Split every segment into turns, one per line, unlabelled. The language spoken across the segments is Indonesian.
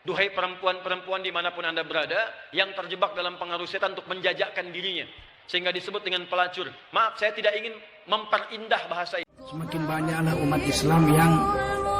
Duhai perempuan-perempuan dimanapun Anda berada, yang terjebak dalam pengaruh setan untuk menjajakkan dirinya, sehingga disebut dengan pelacur. Maaf, saya tidak ingin memperindah bahasa ini.
Semakin banyaklah umat Islam yang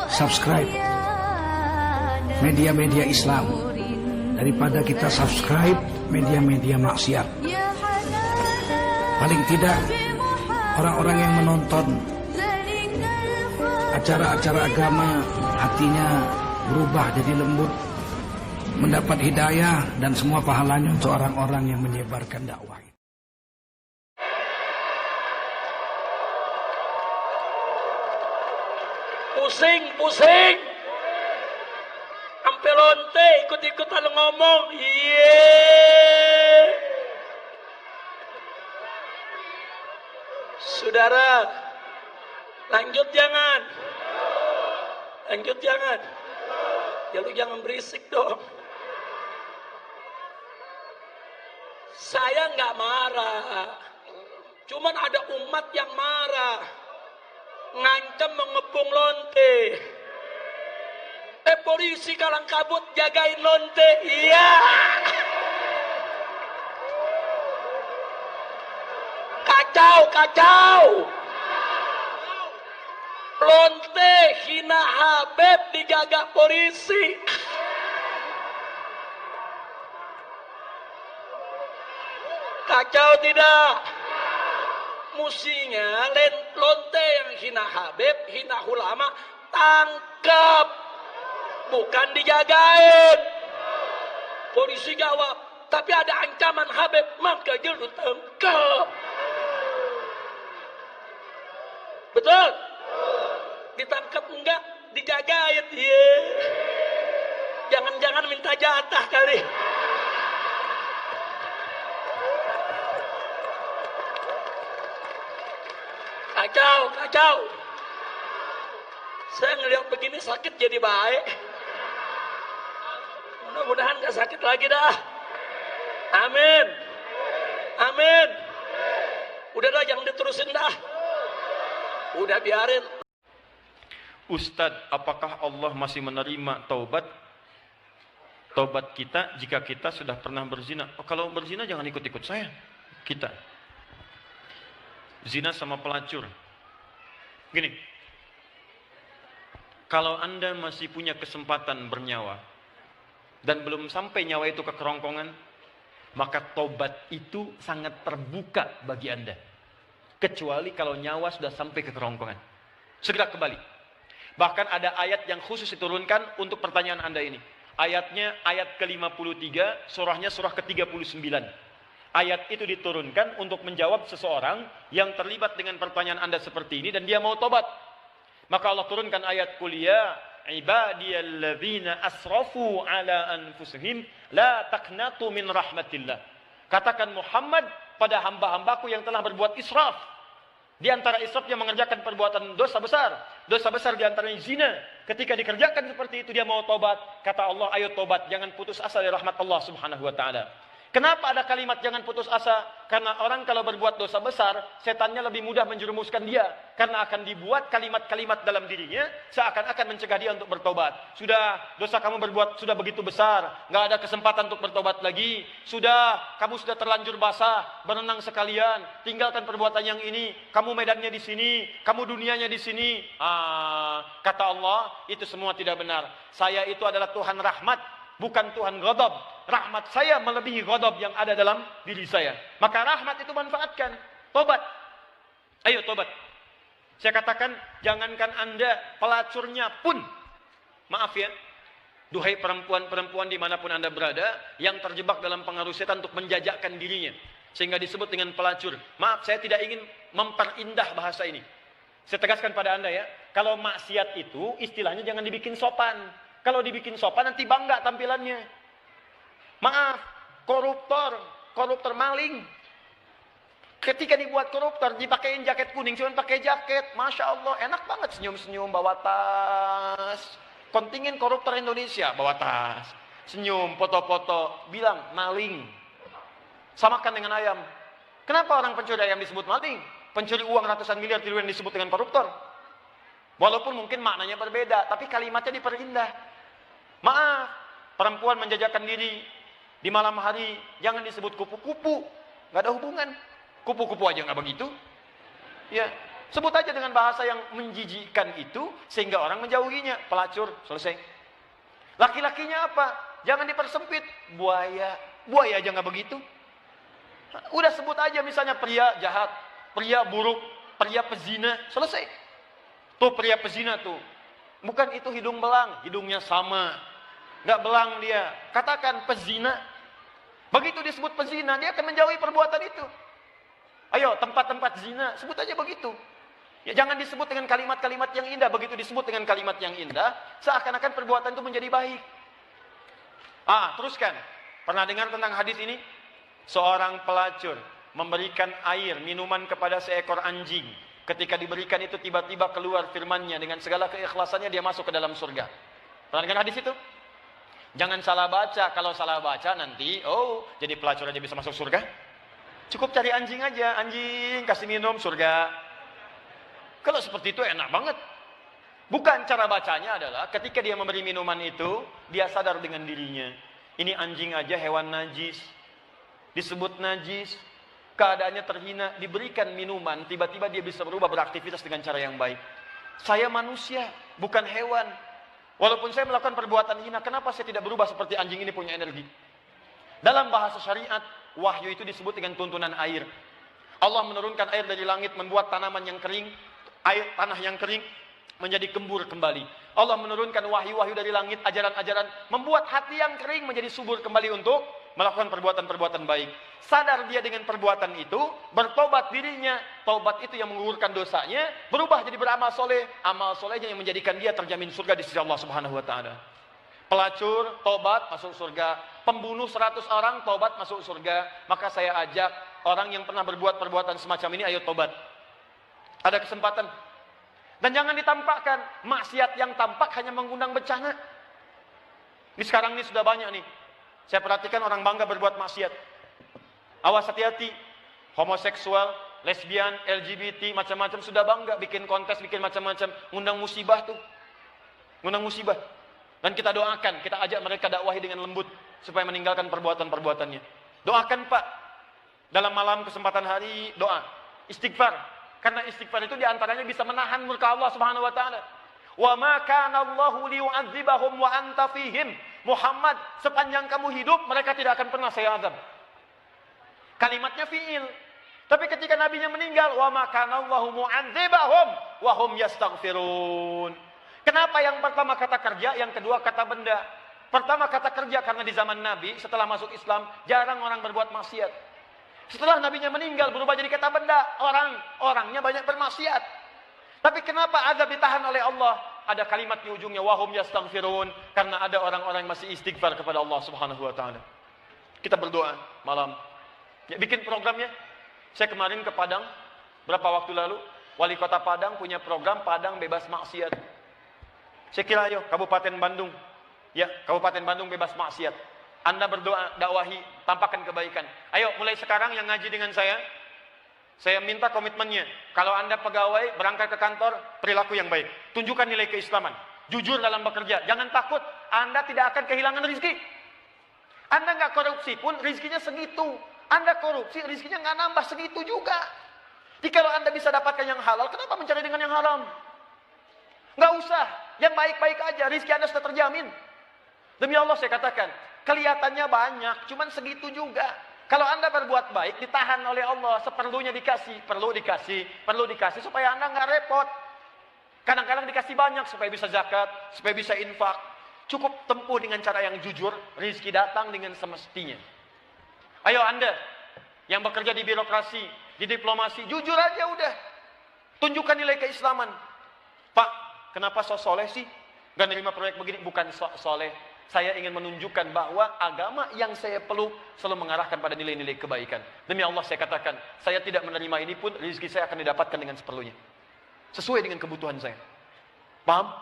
subscribe media-media Islam daripada kita subscribe media-media maksiat. Paling tidak orang-orang yang menonton acara-acara agama hatinya berubah jadi lembut, mendapat hidayah dan semua pahalanya untuk orang-orang yang menyebarkan dakwah.
Pusing sampai lonte ikut-ikutan ngomong. Saudara, lanjut jangan ya, lu jangan berisik dong. Saya nggak marah, cuman ada umat yang marah, ngancam mengepung lonte. Polisi kalang kabut jagain lonte. Iya. Kacau. Lonte hina Habib dijaga polisi. Kacau tidak? Musinya lonte yang hina Habib, hina ulama, tangkap, bukan dijagain. Polisi jawab, tapi ada ancaman Habib, maka lu tangkap. Betul? Ditangkap enggak? Dijagain. Jangan-jangan minta jatah kali. Kacau. Saya ngelihat begini sakit jadi baik. Mudah-mudahan gak sakit lagi dah. Amin. Udah dah, jangan diterusin dah. Udah biarin.
Ustadz, apakah Allah masih menerima taubat kita jika kita sudah pernah berzina? Kalau berzina jangan ikut-ikut saya. Kita zina sama pelacur. Gini, kalau Anda masih punya kesempatan bernyawa dan belum sampai nyawa itu ke kerongkongan, maka taubat itu sangat terbuka bagi Anda. Kecuali kalau nyawa sudah sampai ke kerongkongan, segera kembali. Bahkan ada ayat yang khusus diturunkan untuk pertanyaan Anda ini. Ayatnya ayat ke-53, surahnya surah ke-39. Ayat itu diturunkan untuk menjawab seseorang yang terlibat dengan pertanyaan Anda seperti ini dan dia mau tobat. Maka Allah turunkan ayat kuliah, ibadiyalladzina asrafu ala anfusihim la taqnatu min rahmatillah. Katakan Muhammad pada hamba-hambaku yang telah berbuat israf. Di antara israfnya mengerjakan perbuatan dosa besar. Dosa besar di antaranya zina. Ketika dikerjakan seperti itu dia mau tobat. Kata Allah, ayo tobat, jangan putus asa dari rahmat Allah Subhanahu wa taala. Kenapa ada kalimat jangan putus asa? Karena orang kalau berbuat dosa besar, setannya lebih mudah menjerumuskan dia. Karena akan dibuat kalimat-kalimat dalam dirinya, seakan-akan mencegah dia untuk bertobat. Sudah, dosa kamu berbuat sudah begitu besar, nggak ada kesempatan untuk bertobat lagi. Sudah, kamu sudah terlanjur basah, berenang sekalian, tinggalkan perbuatan yang ini. Kamu medannya di sini, kamu dunianya di sini. Kata Allah, itu semua tidak benar. Saya itu adalah Tuhan rahmat, bukan Tuhan ghadab. Rahmat saya melebihi ghadab yang ada dalam diri saya. Maka rahmat itu manfaatkan. Tobat. Ayo tobat. Saya katakan, jangankan Anda, pelacurnya pun. Maaf ya. Duhai perempuan-perempuan dimanapun Anda berada, yang terjebak dalam pengaruh setan untuk menjajakkan dirinya, sehingga disebut dengan pelacur. Maaf, saya tidak ingin memperindah bahasa ini. Saya tegaskan pada Anda ya, kalau maksiat itu istilahnya jangan dibikin sopan. Kalau dibikin sopan nanti bangga tampilannya. Maaf, koruptor maling. Ketika dibuat koruptor, dipakein jaket kuning, cuma pakai jaket. Masya Allah, enak banget senyum-senyum, bawa tas. Kontingen koruptor Indonesia, bawa tas. Senyum, foto-foto, bilang maling. Samakan dengan ayam. Kenapa orang pencuri ayam disebut maling? Pencuri uang ratusan miliar triliun disebut dengan koruptor. Walaupun mungkin maknanya berbeda, tapi kalimatnya diperindah. Maaf, perempuan menjajakan diri di malam hari, jangan disebut kupu-kupu. Nggak ada hubungan. Kupu-kupu aja nggak begitu. Ya, sebut aja dengan bahasa yang menjijikkan itu, sehingga orang menjauhinya. Pelacur, selesai. Laki-lakinya apa? Jangan dipersempit. Buaya. Buaya aja nggak begitu. Udah sebut aja misalnya pria jahat, pria buruk, pria pezina, selesai. Tuh pria pezina tuh. Bukan itu hidung belang, hidungnya sama. Nggak belang dia. Katakan pezina. Begitu disebut pezina, dia akan menjauhi perbuatan itu. Ayo, tempat-tempat zina, sebut aja begitu. Ya, jangan disebut dengan kalimat-kalimat yang indah. Begitu disebut dengan kalimat yang indah, seakan-akan perbuatan itu menjadi baik. Teruskan. Pernah dengar tentang hadis ini? Seorang pelacur memberikan air, minuman kepada seekor anjing. Ketika diberikan itu tiba-tiba keluar firman-Nya dengan segala keikhlasannya dia masuk ke dalam surga. Pernah dengar hadis itu? Jangan salah baca. Kalau salah baca nanti, jadi pelacur aja bisa masuk surga. Cukup cari anjing aja. Anjing, kasih minum, surga. Kalau seperti itu enak banget. Bukan, cara bacanya adalah ketika dia memberi minuman itu, dia sadar dengan dirinya. Ini anjing aja hewan najis. Disebut najis. Keadaannya terhina. Diberikan minuman, tiba-tiba dia bisa berubah beraktivitas dengan cara yang baik. Saya manusia, bukan hewan. Walaupun saya melakukan perbuatan hina, kenapa saya tidak berubah seperti anjing ini punya energi? Dalam bahasa syariat, wahyu itu disebut dengan tuntunan air. Allah menurunkan air dari langit, membuat tanaman yang kering, tanah yang kering, menjadi gembur kembali. Allah menurunkan wahyu-wahyu dari langit, ajaran-ajaran, membuat hati yang kering menjadi subur kembali untuk melakukan perbuatan-perbuatan baik. Sadar dia dengan perbuatan itu, bertobat dirinya, taubat itu yang menggugurkan dosanya, berubah jadi beramal soleh, amal solehnya yang menjadikan dia terjamin surga di sisi Allah Subhanahu wa taala. Pelacur, tobat, masuk surga. Pembunuh 100 orang, tobat, masuk surga. Maka saya ajak orang yang pernah berbuat perbuatan semacam ini, ayo tobat. Ada kesempatan. Dan jangan ditampakkan. Maksiat yang tampak hanya mengundang bencana. Ini sekarang ini sudah banyak nih. Saya perhatikan orang bangga berbuat maksiat. Awas hati-hati. Homoseksual, lesbian, LGBT, macam-macam sudah bangga. Bikin kontes, bikin macam-macam. Ngundang musibah tuh. Ngundang musibah. Dan kita doakan, kita ajak mereka dakwahi dengan lembut. Supaya meninggalkan perbuatan-perbuatannya. Doakan Pak. Dalam malam kesempatan hari, doa. Istighfar. Karena istighfar itu diantaranya bisa menahan murka Allah Subhanahu wa taala. Wa ma kana Allahu liyu'adzibahum wa anta fihim. Muhammad, sepanjang kamu hidup mereka tidak akan pernah saya azab. Kalimatnya fiil. Tapi ketika nabinya meninggal, wa ma kana Allahu mu'adzibahum wa hum yastaghfirun. Kenapa yang pertama kata kerja, yang kedua kata benda? Pertama kata kerja karena di zaman Nabi setelah masuk Islam jarang orang berbuat maksiat. Setelah nabinya meninggal berubah jadi kata benda, orangnya banyak bermaksiat. Tapi kenapa azab ditahan oleh Allah? Ada kalimat di ujungnya wahum yastaghfirun, karena ada orang-orang yang masih istighfar kepada Allah Subhanahu wa taala. Kita berdoa malam. Ya, bikin programnya. Saya kemarin ke Padang berapa waktu lalu, wali kota Padang punya program Padang bebas maksiat. Saya kira ayo Kabupaten Bandung. Ya, Kabupaten Bandung bebas maksiat. Anda berdoa, dakwahi, tampakkan kebaikan. Ayo mulai sekarang yang ngaji dengan saya minta komitmennya. Kalau Anda pegawai, berangkat ke kantor, perilaku yang baik. Tunjukkan nilai keislaman. Jujur dalam bekerja. Jangan takut, Anda tidak akan kehilangan rezeki. Anda nggak korupsi pun, rezekinya segitu. Anda korupsi, rezekinya nggak nambah segitu juga. Jadi kalau Anda bisa dapatkan yang halal, kenapa mencari dengan yang haram? Nggak usah, yang baik-baik aja, rezeki Anda sudah terjamin. Demi Allah saya katakan, kelihatannya banyak, cuman segitu juga. Kalau Anda berbuat baik, ditahan oleh Allah, seperlunya dikasih, perlu dikasih supaya Anda nggak repot. Kadang-kadang dikasih banyak supaya bisa zakat, supaya bisa infak. Cukup tempuh dengan cara yang jujur, rezeki datang dengan semestinya. Ayo Anda yang bekerja di birokrasi, di diplomasi, jujur aja udah. Tunjukkan nilai keislaman. Pak, kenapa sok soleh sih? Gak nerima proyek begini, bukan sok soleh. Saya ingin menunjukkan bahwa agama yang saya peluk selalu mengarahkan pada nilai-nilai kebaikan. Demi Allah saya katakan, saya tidak menerima ini pun rezeki saya akan didapatkan dengan seperlunya. Sesuai dengan kebutuhan saya. Paham?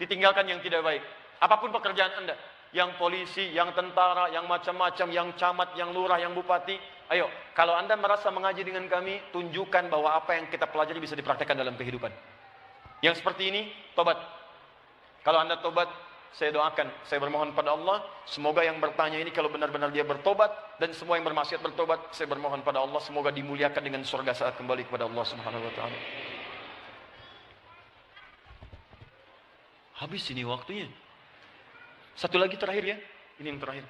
Ditinggalkan yang tidak baik. Apapun pekerjaan Anda. Yang polisi, yang tentara, yang macam-macam, yang camat, yang lurah, yang bupati. Ayo, kalau Anda merasa mengaji dengan kami, tunjukkan bahwa apa yang kita pelajari bisa dipraktekkan dalam kehidupan. Yang seperti ini, tobat. Kalau Anda tobat, saya doakan, saya bermohon pada Allah, semoga yang bertanya ini kalau benar-benar dia bertobat, dan semua yang bermaksiat bertobat, saya bermohon pada Allah, semoga dimuliakan dengan surga saat kembali kepada Allah Subhanahu wa Ta'ala. Habis ini waktunya. Satu lagi terakhir ya, ini yang terakhir.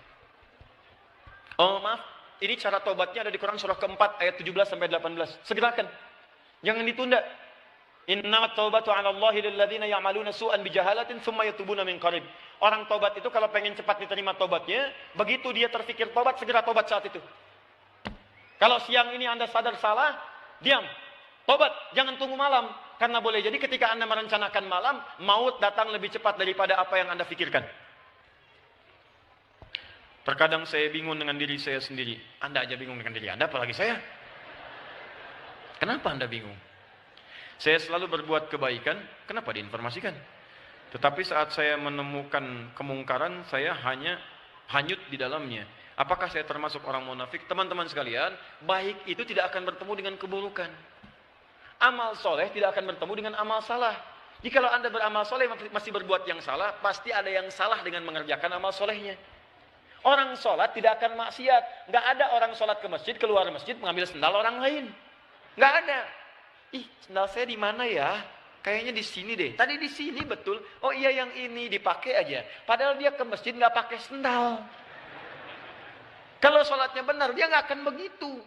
Oh maaf, ini cara tobatnya ada di Quran surah keempat ayat 17 sampai 18. Segerakan, jangan ditunda. Inna taubatu 'ala Allahi lil ladzina ya'maluna su'an bijahalatin tsumma yatubuna min qarib. Orang tobat itu kalau pengen cepat diterima tobatnya, begitu dia terfikir tobat, segera tobat saat itu. Kalau siang ini Anda sadar salah, diam. Tobat, jangan tunggu malam. Karena boleh jadi ketika Anda merencanakan malam, maut datang lebih cepat daripada apa yang Anda pikirkan. Terkadang saya bingung dengan diri saya sendiri. Anda aja bingung dengan diri Anda, apalagi saya. Kenapa Anda bingung? Saya selalu berbuat kebaikan, kenapa diinformasikan? Tetapi saat saya menemukan kemungkaran, saya hanya hanyut di dalamnya. Apakah saya termasuk orang munafik? Teman-teman sekalian, baik itu tidak akan bertemu dengan keburukan. Amal soleh tidak akan bertemu dengan amal salah. Jikalau Anda beramal soleh masih berbuat yang salah, pasti ada yang salah dengan mengerjakan amal solehnya. Orang sholat tidak akan maksiat. Nggak ada orang sholat ke masjid, keluar masjid mengambil sendal orang lain. Nggak ada. Ih, sendal saya di mana ya? Kayaknya di sini deh. Tadi di sini betul. Oh iya yang ini dipakai aja. Padahal dia ke masjid nggak pakai sendal. Kalau sholatnya benar, dia nggak akan begitu.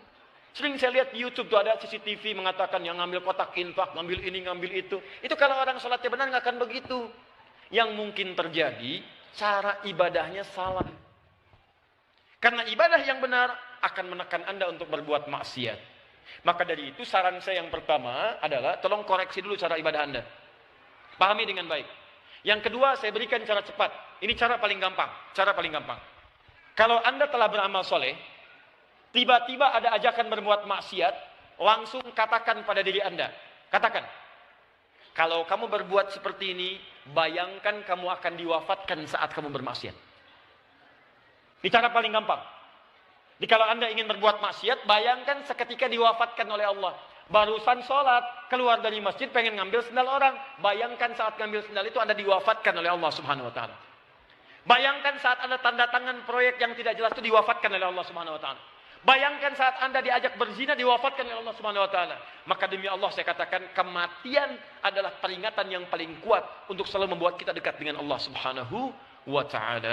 Sering saya lihat di YouTube tuh ada CCTV mengatakan yang ngambil kotak infak, ngambil ini, ngambil itu. Itu kalau orang sholatnya benar nggak akan begitu. Yang mungkin terjadi, cara ibadahnya salah. Karena ibadah yang benar akan menekan Anda untuk berbuat maksiat. Maka dari itu saran saya yang pertama adalah tolong koreksi dulu cara ibadah Anda. Pahami dengan baik. Yang kedua saya berikan cara cepat. Ini cara paling gampang. Cara paling gampang. Kalau Anda telah beramal soleh, tiba-tiba ada ajakan berbuat maksiat, langsung katakan pada diri Anda. Katakan. Kalau kamu berbuat seperti ini, bayangkan kamu akan diwafatkan saat kamu bermaksiat. Ini cara paling gampang. Jadi kalau Anda ingin berbuat maksiat, bayangkan seketika diwafatkan oleh Allah. Barusan sholat, keluar dari masjid, pengen ngambil sendal orang. Bayangkan saat ngambil sendal itu Anda diwafatkan oleh Allah Subhanahu Wa Taala. Bayangkan saat Anda tanda tangan proyek yang tidak jelas itu diwafatkan oleh Allah Subhanahu Wa Taala. Bayangkan saat Anda diajak berzina diwafatkan oleh Allah Subhanahu Wa Taala. Maka demi Allah saya katakan kematian adalah peringatan yang paling kuat untuk selalu membuat kita dekat dengan Allah Subhanahu Wa Taala.